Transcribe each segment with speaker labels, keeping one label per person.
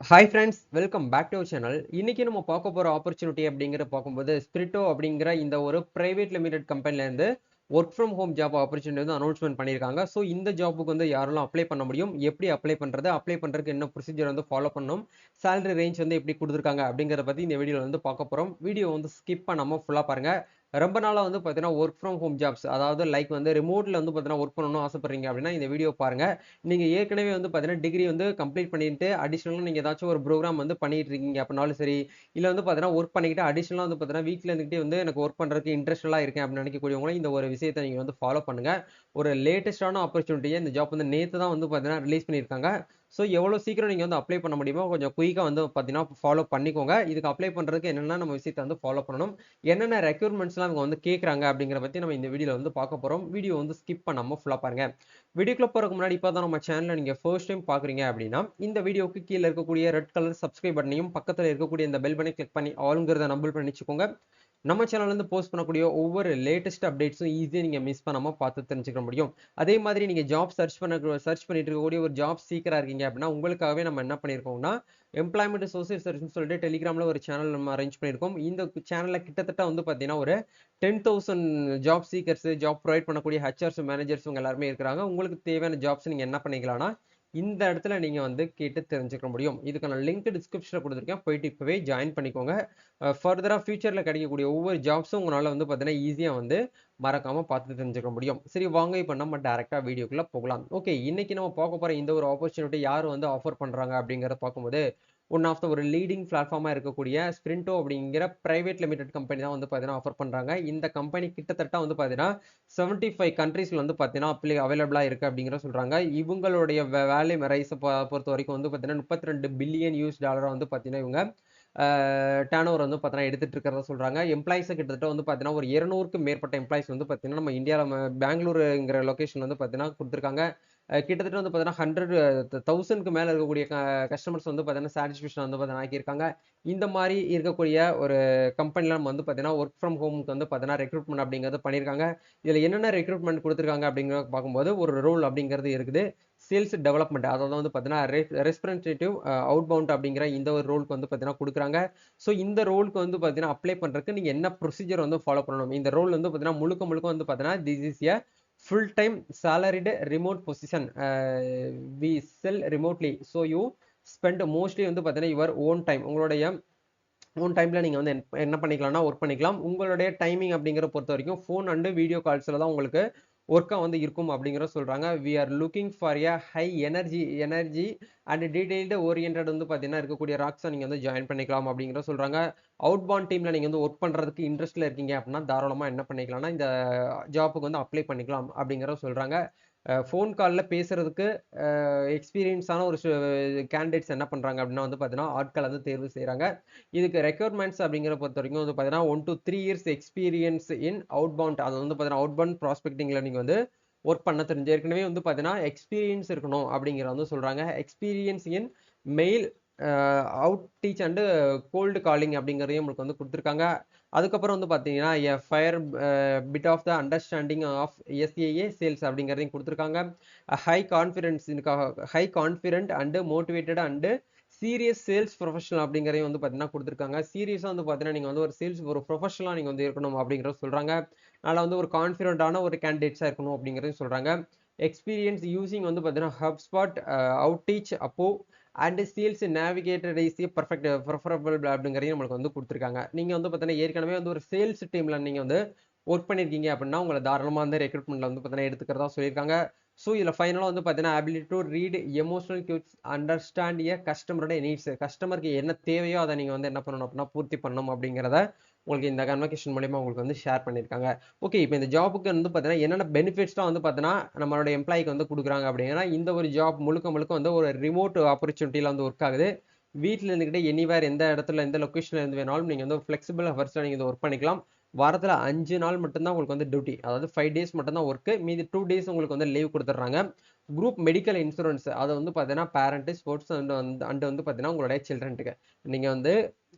Speaker 1: Hi friends, welcome back to our channel. இன்னைக்கு நம்ம பார்க்க போற ஆப்பர்ச்சுனிட்டி அப்படிங்கிற பார்க்கும்போது ஸ்பிரிட்டோ அப்படிங்கிற இந்த ஒரு பிரைவேட் லிமிடெட் கம்பெனிலேருந்து work from home job opportunity வந்து அனௌன்ஸ்மெண்ட் பண்ணியிருக்காங்க. ஸோ இந்த ஜாப்புக்கு வந்து யாரெல்லாம் அப்ளை பண்ண முடியும், எப்படி அப்ளை பண்ணுறது, அப்ளை பண்ணுறதுக்கு என்ன ப்ரொசீஜர் வந்து ஃபாலோ பண்ணணும், சேலரி ரேஞ்ச் வந்து எப்படி கொடுத்துருக்காங்க அப்படிங்கிறத பற்றி இந்த வீடியோவில் வந்து பார்க்க போகிறோம். வீடியோ வந்து ஸ்கிப் பண்ணாமல் ஃபுல்லாக பாருங்கள். ரொம்ப நாளாக வந்து பார்த்தீங்கன்னா ஒர்க் ஃப்ரம் ஹோம் ஜாப்ஸ், அதாவது லைக் வந்து ரிமோட்டில் வந்து பார்த்தீங்கன்னா ஒர்க் பண்ணணும்னு ஆசைப்படுறீங்க அப்படின்னா இந்த வீடியோ பாருங்கள். நீங்கள் ஏற்கனவே வந்து பார்த்தீங்கன்னா டிகிரி வந்து கம்ப்ளீட் பண்ணிட்டு அடிஷனலாக நீங்கள் ஏதாச்சும் ஒரு ப்ரோக்ராம் வந்து பண்ணிட்டு இருக்கீங்க அப்படின்னாலும் சரி, இல்லை வந்து பார்த்தீங்கன்னா ஒர்க் பண்ணிக்கிட்டு அடிஷனலாக வந்து பார்த்தீங்கன்னா வீட்டில் இருந்துகிட்டே வந்து எனக்கு ஒர்க் பண்ணுறதுக்கு இன்ட்ரெஸ்டெல்லாம் இருக்கேன் அப்படின்னு நினைக்கக்கூடியவங்களும் இந்த ஒரு விஷயத்தை நீங்கள் வந்து ஃபாலோ பண்ணுங்கள். ஒரு லேட்டஸ்டான ஆப்பர்ச்சுனிட்டியை இந்த ஜாப் வந்து நேற்று தான் வந்து பார்த்தீங்கன்னா ரிலீஸ் பண்ணியிருக்காங்க. ஸோ எவ்வளோ சீக்கிரம் நீங்கள் வந்து அப்ளை பண்ண முடியுமோ கொஞ்சம் குயிக்காக வந்து பார்த்தீங்கன்னா ஃபாலோ பண்ணிக்கோங்க. இதுக்கு அப்ளை பண்ணுறதுக்கு என்னென்ன நம்ம விஷயத்தை வந்து ஃபாலோ பண்ணணும், என்னென்ன ரெக்யூர்மெண்ட்ஸ்லாம் அவங்க வந்து கேட்குறாங்க அப்படிங்கிற பற்றி நம்ம இந்த வீடியோவில் வந்து பார்க்க போகிறோம். வீடியோ வந்து ஸ்கிப் பண்ணாமல் ஃபுல்லாக பாருங்க. வீடியோக்குள்ள போறதுக்கு முன்னாடி இப்போ தான் நம்ம சேனலை நீங்கள் ஃபர்ஸ்ட் டைம் பார்க்குறீங்க அப்படின்னா இந்த வீடியோக்கு கீழே இருக்கக்கூடிய ரெட் கலர் சப்ஸ்கிரைப் பட்டனையும் பக்கத்தில் இருக்கக்கூடிய இந்த பெல் பட்டனை கிளிக் பண்ணி ஆளுங்கிறத நம்பல் பண்ணி வச்சுக்கோங்க. நம்ம சேனல்லேருந்து போஸ்ட் பண்ணக்கூடிய ஒவ்வொரு லேட்டஸ்ட் அப்டேட்ஸும் ஈஸியாக நீங்கள் மிஸ் பண்ணாமல் பார்த்து தெரிஞ்சுக்க முடியும். அதே மாதிரி நீங்கள் ஜாப் சர்ச் பண்ணிட்டு இருக்கக்கூடிய ஒரு ஜாப் சீக்கராக இருக்கீங்க அப்படின்னா உங்களுக்காகவே நம்ம என்ன பண்ணியிருக்கோம்னா எம்ப்ளாய்மெண்ட் சோசியல் சர்வீஸ்னு சொல்லிட்டு டெலிகிராமில் ஒரு சேனல் நம்ம அரேஞ்ச் பண்ணியிருக்கோம். இந்த சேனலில் கிட்டத்தட்ட வந்து பார்த்தீங்கன்னா ஒரு 10,000 ஜாப் சீக்கர்ஸ், ஜாப் ப்ரொவைட் பண்ணக்கூடிய ஹெச்ஆர்ஸ், மேனேஜர்ஸ் இவங்க எல்லாருமே இருக்கிறாங்க. உங்களுக்கு தேவையான ஜாப்ஸ் நீங்கள் என்ன பண்ணிக்கலாம்னா இந்த இடத்துல நீங்கள் வந்து கேட்டு தெரிஞ்சுக்க முடியும். இதுக்கான லிங்க் டிஸ்கிரிப்ஷனில் கொடுத்துருக்கேன், போயிட்டு இப்போவே ஜாயின் பண்ணிக்கோங்க. ஃபர்தராக ஃபியூச்சரில் கிடைக்கக்கூடிய ஒவ்வொரு ஜாப்ஸும் உங்களால் வந்து பார்த்தீங்கன்னா ஈஸியாக வந்து மறக்காமல் பார்த்து தெரிஞ்சுக்க முடியும். சரி வாங்க இப்போ நம்ம டேரெக்டாக வீடியோக்குள்ளே போகலாம். ஓகே, இன்னைக்கு நம்ம பார்க்க போகிற இந்த ஒரு ஆப்பர்ச்சுனிட்டி யார் வந்து ஆஃபர் பண்ணுறாங்க அப்படிங்கிறத பார்க்கும்போது ஒன் ஆஃப் த ஒரு லீடிங் பிளாட்ஃபார்மாக இருக்கக்கூடிய ஸ்பிரிண்டோ அப்படிங்கிற பிரைவேட் லிமிடெட் கம்பெனி தான் வந்து பார்த்தீங்கன்னா ஆஃபர் பண்ணுறாங்க. இந்த கம்பெனி கிட்டத்தட்ட வந்து பார்த்தீங்கன்னா 75 கண்ட்ரீஸில் வந்து பார்த்தீங்கன்னா அவைலபிளாக இருக்குது அப்படிங்கிற சொல்கிறாங்க. இவங்களுடைய வேலை ரைஸை பொறுத்த வரைக்கும் வந்து பார்த்தீங்கன்னா 32 பில்லியன் யூஎஸ் டாலரை வந்து பார்த்தீங்கன்னா இவங்க டர்ன் ஓவர் வந்து பார்த்தீங்கன்னா எடுத்துகிட்டு இருக்கிறதா சொல்கிறாங்க. எம்ப்ளாயிஸை கிட்டத்தட்ட வந்து பார்த்தீங்கன்னா ஒரு 200க்கும் மேற்பட்ட எம்ப்ளாயிஸ் வந்து பார்த்தீங்கன்னா நம்ம இந்தியாவில் பெங்களூருங்கிற லொக்கேஷன் வந்து பார்த்தீங்கன்னா கொடுத்துருக்காங்க. கிட்டத்தட்ட வந்து பார்த்தீங்கன்னா 100,000க்கு மேலே இருக்கக்கூடிய கஸ்டமர்ஸ் வந்து பார்த்தீங்கன்னா சாட்டிஸ்ஃபேக்ஷன் வந்து பார்த்தீங்கன்னா ஆக்கியிருக்காங்க. இந்த மாதிரி இருக்கக்கூடிய ஒரு கம்பெனியில் நம்ம வந்து பார்த்தீங்கன்னா ஒர்க் ஃப்ரம் ஹோமுக்கு வந்து பார்த்தீங்கன்னா ரெக்ரூட்மெண்ட் அப்படிங்கிறது பண்ணியிருக்காங்க. இதில் என்னென்ன ரெக்ரூட்மெண்ட் கொடுத்துருக்காங்க அப்படிங்கிறத பார்க்கும்போது ஒரு ரோல் அப்படிங்கிறது இருக்குது. சேல்ஸ் டெவலப்மெண்ட், அதாவது வந்து பார்த்தீங்கன்னா ரெஸ்பிரன்டேட்டிவ் அவுட்பவுண்ட் அப்படிங்கிற இந்த ஒரு ரோலுக்கு வந்து பார்த்தீங்கன்னா கொடுக்குறாங்க. ஸோ இந்த ரோலுக்கு வந்து பார்த்தீங்கன்னா அப்ளை பண்ணுறதுக்கு நீங்கள் என்ன ப்ரொசீஜர் வந்து ஃபாலோ பண்ணணும். இந்த ரோல் வந்து பார்த்தீங்கன்னா முழுக்க முழுக்க வந்து பார்த்தீங்கன்னா this is a full time salaried remote position. We sell remotely, so you spend mostly வந்து பார்த்தீங்கன்னா யுவர் ஓன் டைம், உங்களுடைய ஓன் டைமில் நீங்கள் வந்து என்ன பண்ணிக்கலாம்னா ஒர்க் பண்ணிக்கலாம். உங்களுடைய டைமிங் அப்படிங்கிற பொறுத்த வரைக்கும் ஃபோன் அண்டு வீடியோ கால்ஸில் தான் உங்களுக்கு ஒர்க்காக வந்து இருக்கும் அப்படிங்கிற சொல்கிறாங்க. We are looking for a high energy and detailed orient வந்து பார்த்தீங்கன்னா இருக்கக்கூடிய ராக்ஸை நீங்கள் வந்து ஜாயின் பண்ணிக்கலாம் அப்படிங்கிற சொல்கிறாங்க. அவுட் பாண்ட் டீமில் நீங்கள் வந்து ஒர்க் பண்ணுறதுக்கு இன்ட்ரெஸ்ட்டில் இருக்கீங்க அப்படின்னா தாராளமாக என்ன பண்ணிக்கலாம்னா இந்த ஜாப்புக்கு வந்து அப்ளை பண்ணிக்கலாம் அப்படிங்கிற சொல்கிறாங்க. ஃபோன் காலில் பேசுகிறதுக்கு எக்ஸ்பீரியன்ஸான ஒரு கேண்டிடேட்ஸ் என்ன பண்ணுறாங்க அப்படின்னா வந்து பார்த்தீங்கன்னா ஆட்கள் வந்து தேர்வு செய்கிறாங்க. இதுக்கு ரெக்யர்மெண்ட்ஸ் அப்படிங்கிற பொறுத்த வரைக்கும் வந்து பார்த்தீங்கன்னா 1 to 3 years experience in outbound, அது வந்து பார்த்தீங்கன்னா அவுட் பவுண்ட் ப்ராஸ்பெக்டிங்கில் நீங்கள் வந்து ஒர்க் பண்ண தெரிஞ்சு ஏற்கனவே வந்து பார்த்தீங்கன்னா எக்ஸ்பீரியன்ஸ் இருக்கணும் அப்படிங்கிற வந்து சொல்கிறாங்க. Experience in mail outreach and cold calling அப்படிங்கிறதையும் உங்களுக்கு வந்து கொடுத்துருக்காங்க. அதுக்கப்புறம் வந்து பார்த்தீங்கன்னா a fair bit of the understanding of SaaS sales அப்படிங்கிறதையும் கொடுத்துருக்காங்க. High confident and motivated and serious sales professional அப்படிங்கிறதையும் வந்து பார்த்தீங்கன்னா கொடுத்துருக்காங்க. சீரியஸாக வந்து பார்த்தீங்கன்னா நீங்கள் வந்து ஒரு சேல்ஸ் ஒரு ப்ரொஃபஷனலாக நீங்கள் வந்து இருக்கணும் அப்படிங்கிறத சொல்கிறாங்க. அதனால் வந்து ஒரு கான்ஃபிடென்ட்டான ஒரு கேண்டிடேட்ஸாக இருக்கணும் அப்படிங்கிறதையும் சொல்கிறாங்க. எக்ஸ்பீரியன்ஸ் யூசிங் வந்து பார்த்தீங்கன்னா ஹப்ஸ்பாட், அவுட் டீச், அப்போ and sales navigator is perfect preferable அப்படிங்கிறதையும் நம்மளுக்கு வந்து கொடுத்துருக்காங்க. நீங்கள் வந்து பார்த்தீங்கன்னா ஏற்கனவே வந்து ஒரு சேல்ஸ் டீமில் நீங்கள் வந்து ஒர்க் பண்ணியிருக்கீங்க அப்படின்னா உங்களை தாராளமாக வந்து ரெக்ரூட்மெண்ட்டில் வந்து பார்த்தீங்கன்னா எடுத்துக்கிறதா சொல்லியிருக்காங்க. ஸோ இதில் ஃபைனலாக வந்து பார்த்தீங்கன்னா ability to read emotional cues, understand a கஸ்டமரோட நீட்ஸ், கஸ்டமருக்கு என்ன தேவையோ அதை நீங்கள் வந்து என்ன பண்ணணும் அப்படின்னா பூர்த்தி பண்ணணும் அப்படிங்கிறத உங்களுக்கு இந்த கன்வர்சேஷன் மூலியமா உங்களுக்கு வந்து ஷேர் பண்ணியிருக்காங்க. ஓகே, இப்போ இந்த ஜாபுக்கு வந்து பார்த்தீங்கன்னா என்னென்ன பெனிஃபிட்ஸ்லாம் வந்து பார்த்தீங்கன்னா நம்மளோட எம்ப்ளாய்க்கு வந்து கொடுக்குறாங்க அப்படின்னா இந்த ஒரு ஜாப் முழுக்க முழுக்க வந்து ஒரு ரிமோட் ஆப்பர்ச்சுனிட்டியில் வந்து ஒர்க் ஆகுது. வீட்டில் இருந்துக்கிட்டே எனிவேர் எந்த இடத்துல எந்த லொக்கேஷனில் இருந்து வேணாலும் நீங்கள் வந்து ஃப்ளெக்சிபிள் ஹவர்ஸில் நீங்கள் ஒர்க் பண்ணிக்கலாம். வாரத்தில் 5 நாள் மட்டும்தான் உங்களுக்கு வந்து டியூட்டி, அதாவது 5 டேஸ் மட்டும்தான் ஒர்க்கு, மீதி 2 டேஸ் உங்களுக்கு வந்து லீவ் கொடுத்துட்றாங்க. குரூப் மெடிக்கல் இன்சூரன்ஸ் அதை வந்து பார்த்தீங்கன்னா பேரண்ட்டு ஸ்போர்ட்ஸ் அண்ட் வந்து பார்த்தீங்கன்னா உங்களுடைய சில்ட்ரன்ட்டுக்கு நீங்கள் வந்து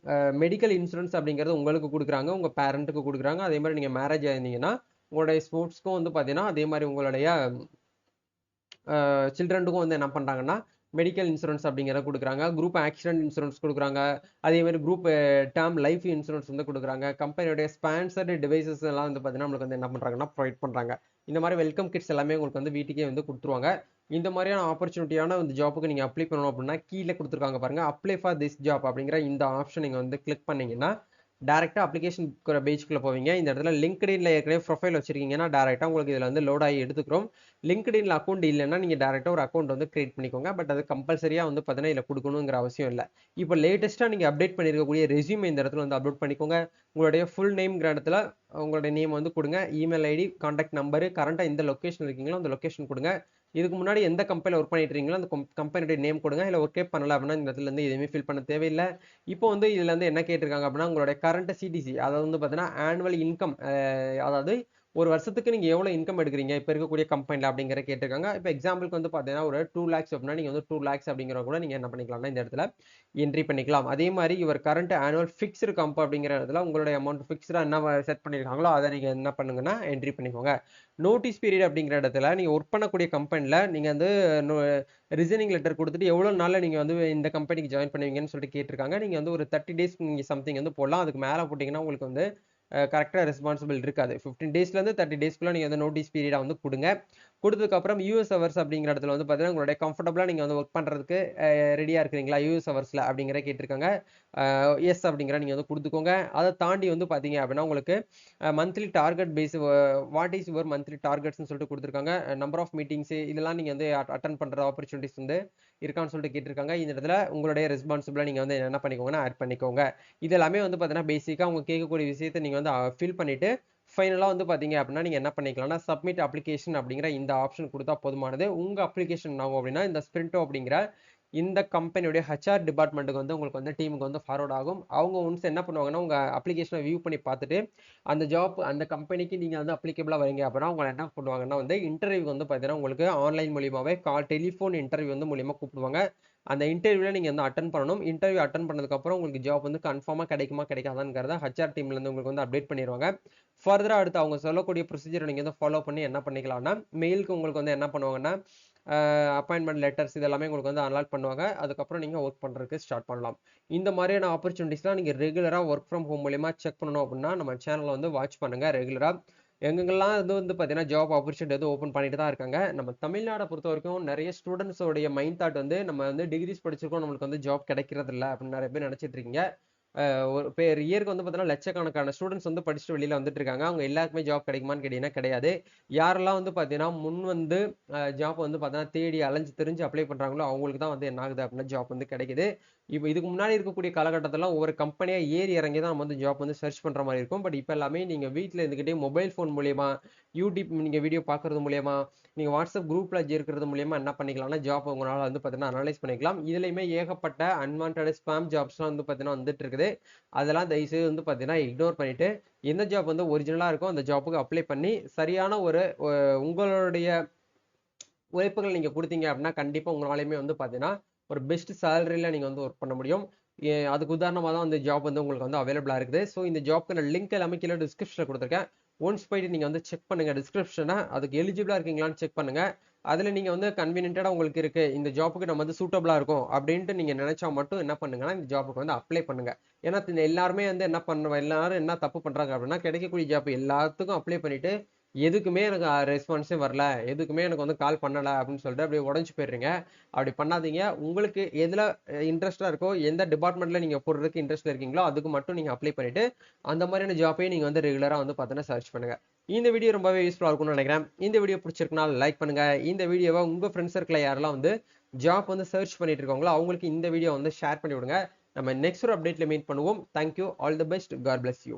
Speaker 1: மெடிக்கல் இன்சூரன்ஸ் அப்படிங்கிறது உங்களுக்கு கொடுக்குறாங்க, உங்கள் பேரண்ட்டுக்கு கொடுக்குறாங்க. அதே மாதிரி நீங்கள் மேரேஜ் ஆயிருந்தீங்கன்னா உங்களுடைய ஸ்போர்ட்ஸ்க்கும் வந்து பார்த்தீங்கன்னா அதே மாதிரி உங்களுடைய சில்ட்ரனுக்கும் வந்து என்ன பண்ணுறாங்கன்னா மெடிக்கல் இன்சூரன்ஸ் அப்படிங்கிறத கொடுக்குறாங்க, குரூப் ஆக்சிடென்ட் இன்சூரன்ஸ் கொடுக்குறாங்க, அதே மாதிரி குரூப் டேர்ம் லைஃப் இன்சூரன்ஸ் வந்து கொடுக்குறாங்க. கம்பெனியோடைய ஸ்பான்சர்டு டிவைசஸ் எல்லாம் வந்து பார்த்தீங்கன்னா நம்மளுக்கு வந்து என்ன பண்ணுறாங்கன்னா ப்ரொவைட் பண்ணுறாங்க. இந்த மாதிரி வெல்கம் கிட்ஸ் எல்லாமே உங்களுக்கு வந்து வீட்டுக்கே வந்து கொடுத்துருவாங்க. இந்த மாதிரியான ஆப்பர்ச்சுனிட்டியான இந்த ஜாப்புக்கு நீங்கள் அப்ளை பண்ணணும் அப்படின்னா கீழே கொடுத்துருக்காங்க பாருங்க, அப்ளை ஃபார் திஸ் ஜாப் அப்படிங்கிற இந்த ஆப்ஷன் நீங்கள் வந்து கிளிக் பண்ணீங்கன்னா டேரெக்டாக அப்ளிகேஷன் பேஜ்க்குள்ளே போவீங்க. இந்த இடத்துல லிங்க்டின்ல ஏற்கனவே ப்ரொஃபைல் வச்சிருக்கீங்கன்னா டேரெக்டாக உங்களுக்கு இதில் வந்து லோட் ஆகி எடுத்துக்கிறோம். லிங்க்டின்ல அக்கௌண்ட் இல்லைன்னா நீங்கள் டேரெக்டாக ஒரு அக்கௌண்ட் வந்து கிரியேட் பண்ணிக்கோங்க. பட் அது கம்பல்சரியாக வந்து பார்த்தீங்கன்னா இதில் கொடுக்கணுங்கிற அவசியம் இல்லை. இப்போ லேட்டஸ்ட்டாக நீங்கள் அப்டேட் பண்ணியிருக்கக்கூடிய ரெஸ்யூமே இந்த இடத்துல வந்து அப்லோட் பண்ணிக்கோங்க. உங்களுடைய ஃபுல் நேம்ங்கிற இடத்துல உங்களுடைய நேம் வந்து கொடுங்க, இமெயில் ஐடி, கான்டாக்ட் நம்பரு, கரண்ட்டாக எந்த லொக்கேஷன் இருக்கீங்களோ அந்த லொக்கேஷன் கொடுங்க. இதுக்கு முன்னாடி எந்த கம்பெனியில் ஒர்க் பண்ணிட்டு இருக்கீங்களோ அந்த கம்பெனியோட நேம் கொடுங்க. இல்லை ஒர்க்கே பண்ணல அப்படின்னா இந்த இடத்துல இருந்து எதுவுமே ஃபில் பண்ண தேவையில்லை. இப்போ வந்து இதுல வந்து என்ன கேட்டிருக்காங்க அப்படின்னா உங்களுடைய கரண்ட் சிடிசி, அதாவது வந்து பார்த்தீங்கன்னா ஆனுவல் இன்கம், அதாவது ஒரு வருஷத்துக்கு நீங்க எவ்வளவு இன்கம் எடுக்கிறீங்க இப்போ இருக்கக்கூடிய கம்பெனில அப்படிங்கிற கேட்டிருக்காங்க. இப்போ எக்ஸாம்பிளுக்கு வந்து பார்த்தீங்கன்னா ஒரு 2 லேக்ஸ் அப்படின்னா நீங்க வந்து 2 லேக்ஸ் அப்படிங்கிற கூட நீங்க என்ன பண்ணிக்கலாம்னா இந்த இடத்துல என்ட்ரி பண்ணிக்கலாம். அதே மாதிரி இவர் கரண்ட் ஆனுவல் ஃபிக்ஸ்டு கம்ப் அப்படிங்கிற இடத்துல உங்களுடைய அமௌண்ட் ஃபிக்ஸ்டா என்ன செட் பண்ணிருக்காங்களோ அதை நீங்க என்ன பண்ணுங்கன்னா என்ட்ரி பண்ணிக்கோங்க. நோட்டீஸ் பீரியட் அப்படிங்கிற இடத்துல நீங்க ஒர்க் பண்ணக்கூடிய கம்பெனில நீங்க வந்து ரிசைனிங் லெட்டர் கொடுத்துட்டு எவ்வளவு நாள்ல நீங்க வந்து இந்த கம்பெனிக்கு ஜாயின் பண்ணுவீங்கன்னு சொல்லிட்டு கேட்டிருக்காங்க. நீங்க வந்து ஒரு 30 டேஸ் நீங்க சம்திங் வந்து போடலாம். அதுக்கு மேல போட்டீங்கன்னா உங்களுக்கு வந்து கரெக்டாக ரெஸ்பான்சிபிள் இருக்காது. 15 டேஸ்லேருந்து 30 டேஸ்க்குள்ள நீங்கள் வந்து நோட்டீஸ் பீரியடா வந்து கொடுங்க. கொடுத்ததுக்கப்புறம் யூஎஸ் ஹவர்ஸ் அப்படிங்கிற இடத்துல வந்து பார்த்தீங்கன்னா உங்களுடைய கம்ஃபர்டபுளாக நீங்கள் வந்து ஒர்க் பண்ணுறதுக்கு ரெடியாக இருக்கிறீங்களா யூஎஸ் ஹவர்ஸில் அப்படிங்கிற கேட்டிருக்காங்க. எஸ் அப்படிங்கிற நீங்கள் வந்து கொடுத்துக்கோங்க. அதை தாண்டி வந்து பார்த்தீங்க அப்படின்னா உங்களுக்கு monthly target base, what is your monthly டார்கெட்ஸ்னு சொல்லிட்டு கொடுத்துருக்காங்க. நம்பர் ஆஃப் மீட்டிங்ஸ் இதெல்லாம் நீங்கள் வந்து அட்டன் பண்ணுற ஆப்பர்ச்சுனிட்டிஸ் வந்து இருக்கான்னு சொல்லிட்டு கேட்டிருக்காங்க. இந்த இடத்துல உங்களுடைய ரெஸ்பான்சிபிளாக நீங்கள் வந்து என்ன பண்ணிக்கோங்கன்னா ஆட் பண்ணிக்கோங்க. இது எல்லாமே வந்து பார்த்தீங்கன்னா பேசிக்காக அவங்க கேட்கக்கூடிய விஷயத்தை நீங்கள் வந்து ஃபில் பண்ணிட்டு ஃபைனலாக வந்து பார்த்தீங்க அப்படின்னா நீங்கள் என்ன பண்ணிக்கலாம்னா சப்மிட் அப்ளிகேஷன் அப்படிங்கிற இந்த ஆப்ஷன் கொடுத்தா போதுமானது. உங்கள் அப்ளிகேஷன் ஆகும் அப்படின்னா இந்த ஸ்பிரிண்டோ அப்படிங்கிற இந்த கம்பெனியுடைய ஹெச்ஆர் டிபார்ட்மெண்ட்டுக்கு வந்து உங்களுக்கு வந்து டீமுக்கு வந்து ஃபார்வர்ட் ஆகும். அவங்க ஒன்ஸ் என்ன பண்ணுவாங்கன்னா உங்கள் அப்ளிகேஷனை வியூ பண்ணி பார்த்துட்டு அந்த ஜாப் அந்த கம்பெனிக்கு நீங்கள் வந்து அப்ளிகபிளாக வரீங்க அப்படின்னா அவங்க என்ன பண்ணுவாங்கன்னா வந்து இன்டர்வியூ வந்து பார்த்தீங்கன்னா உங்களுக்கு ஆன்லைன் மூலியமாகவே டெலிஃபோன் இன்டர்வியூ வந்து மூலியமாக கூப்பிடுவாங்க. அந்த இன்டர்வியூவில் நீங்கள் வந்து அட்டன் பண்ணணும். இன்டர்வியூ அட்டன் பண்ணதுக்கப்புறம் உங்களுக்கு ஜாப் வந்து கன்ஃபார்மாக கிடைக்குமா கிடைக்காதாங்கிறத ஹெச்ஆர் டீம்லேருந்து உங்களுக்கு வந்து அப்டேட் பண்ணிடுவாங்க. ஃபர்தராக அடுத்து அவங்க சொல்லக்கூடிய ப்ரொசீஜரை நீங்கள் வந்து ஃபாலோ பண்ணி என்ன பண்ணிக்கலாம்னா மெயிலுக்கு உங்களுக்கு வந்து என்ன பண்ணுவாங்கன்னா அப்பாயின்மெண்ட் லெட்டர்ஸ் இதெல்லாமே உங்களுக்கு வந்து அலாட் பண்ணுவாங்க. அதுக்கப்புறம் நீங்கள் ஒர்க் பண்ணுறதுக்கு ஸ்டார்ட் பண்ணலாம். இந்த மாதிரியான ஆப்பர்ச்சுனிட்டிஸ்லாம் நீங்கள் ரெகுலராக ஒர்க் ஃப்ரம் ஹோம் மூலியமா செக் பண்ணணும் அப்படின்னா நம்ம சேனலை வந்து வாட்ச் பண்ணுங்கள் ரெகுலராக. எங்கெங்கெல்லாம் இது வந்து பார்த்தீங்கன்னா ஜாப் ஆப்பர்ச்சுனிட்டி வந்து ஓப்பன் பண்ணிட்டு தான் இருக்காங்க. நம்ம தமிழ்நாடை பொறுத்த வரைக்கும் நிறைய ஸ்டூடெண்ட்ஸோடைய மைண்ட் தாட் வந்து நம்ம வந்து டிகிரிஸ் படிச்சிருக்கோம் நம்மளுக்கு வந்து ஜாப் கிடைக்கிறது இல்லை அப்படின்னு நிறைய பேர் நினைச்சிட்டு இருக்கீங்க. ஒரு இயருக்கு வந்து பார்த்தீங்கன்னா லட்சக்கணக்கான ஸ்டூடெண்ட்ஸ் வந்து படிச்சுட்டு வெளியில வந்துட்டு இருக்காங்க. அவங்க எல்லாருக்குமே ஜாப் கிடைக்குமான்னு கேட்டீங்கன்னா கிடையாது. யாரெல்லாம் வந்து பார்த்தீங்கன்னா முன் வந்து ஜாப் வந்து பார்த்தீங்கன்னா தேடி அலைஞ்சு தெரிஞ்சு அப்ளை பண்றாங்களோ அவங்களுக்கு தான் வந்து என்ன ஆகுது அப்படின்னா ஜாப் வந்து கிடைக்குது. இப்போ இதுக்கு முன்னாடி இருக்கக்கூடிய காலகட்டத்தில் ஒவ்வொரு கம்பெனியா ஏறி இறங்கி தான் நம்ம வந்து ஜாப் வந்து சர்ச் பண்ற மாதிரி இருக்கும். பட் இப்போ எல்லாமே நீங்க வீட்டில் இருந்துகிட்டே மொபைல் ஃபோன் மூலியமா யூடியூப் நீங்க வீடியோ பார்க்கறது மூலியமா நீங்க வாட்ஸ்அப் குரூப்ல இருக்கிறது மூலியமா என்ன பண்ணிக்கலாம்னா ஜாப் உங்களால வந்து பார்த்தீங்கன்னா அனலைஸ் பண்ணிக்கலாம். இதுலயுமே ஏகப்பட்ட அன்வான்ட் ஸ்பாம் ஜாப்ஸ்லாம் வந்து பார்த்தீங்கன்னா வந்துட்டு இருக்குது. அதெல்லாம் தயவுசெய்து வந்து பார்த்தீங்கன்னா இக்னோர் பண்ணிட்டு எந்த ஜாப் வந்து ஒரிஜினலா இருக்கோ அந்த ஜாப்புக்கு அப்ளை பண்ணி சரியான ஒரு உங்களுடைய உழைப்புகள் நீங்க கொடுத்தீங்க அப்படின்னா கண்டிப்பா உங்களாலையுமே வந்து பார்த்தீங்கன்னா ஒரு பெஸ்ட் சேலரியில நீங்க வந்து ஒர்க் பண்ண முடியும். அதுக்கு உதாரணமாக தான் இந்த ஜாப் வந்து உங்களுக்கு வந்து அவைலபிளா இருக்குது. ஸோ இந்த ஜாப்க்கு லிங்க் எல்லாமே கீழே டிஸ்கிரிப்ஷனில் கொடுத்துருக்கேன். ஒன்ஸ் போயிட்டு நீங்க வந்து செக் பண்ணுங்க டிஸ்கிரிப்ஷனை, அதுக்கு எலிஜிபிளா இருக்கீங்களான்னு செக் பண்ணுங்க. அதுல நீங்க வந்து கன்வீனியன்டா உங்களுக்கு இருக்கு இந்த ஜாப்புக்கு நம்ம வந்து சூட்டபிளா இருக்கும் அப்படின்ட்டு நீங்க நினைச்சா மட்டும் என்ன பண்ணுங்கன்னா இந்த ஜாப்புக்கு வந்து அப்ளை பண்ணுங்க. ஏன்னா எல்லாருமே வந்து என்ன பண்ணுவோம், எல்லாரும் என்ன தப்பு பண்றாங்க அப்படின்னா கிடைக்கக்கூடிய ஜாப் எல்லாத்துக்கும் அப்ளை பண்ணிட்டு எதுக்குமே எனக்கு ரெஸ்பான்ஸே வரல, எதுக்குமே எனக்கு வந்து கால் பண்ணல அப்படின்னு சொல்லிட்டு அப்படியே உடஞ்சு போயிடுறீங்க. அப்படி பண்ணாதீங்க. உங்களுக்கு எதுல இன்ட்ரெஸ்டா இருக்கோ, எந்த டிபார்ட்மெண்ட்ல நீங்க போடுறதுக்கு இன்ட்ரெஸ்ட் இருக்கீங்களோ அதுக்கு மட்டும் நீங்க அப்ளை பண்ணிட்டு அந்த மாதிரியான ஜாப்பையும் நீங்க வந்து ரெகுலரா வந்து பார்த்தீங்கன்னா சர்ச் பண்ணுங்க. இந்த வீடியோ ரொம்பவே யூஸ்ஃபுல்லா இருக்கும்னு நினைக்கிறேன். இந்த வீடியோ பிடிச்சிருக்குன்னா லைக் பண்ணுங்க. இந்த வீடியோவை உங்க ஃப்ரெண்ட்ஸ் சர்க்கிள் யாரெல்லாம் வந்து ஜாப் வந்து சர்ச் பண்ணிட்டு இருக்காங்களோ அவங்களுக்கு இந்த வீடியோ வந்து ஷேர் பண்ணி விடுங்க. நம்ம நெக்ஸ்ட் ஒரு அப்டேட்ல மீட் பண்ணுவோம். Thank you, all the best, God bless you.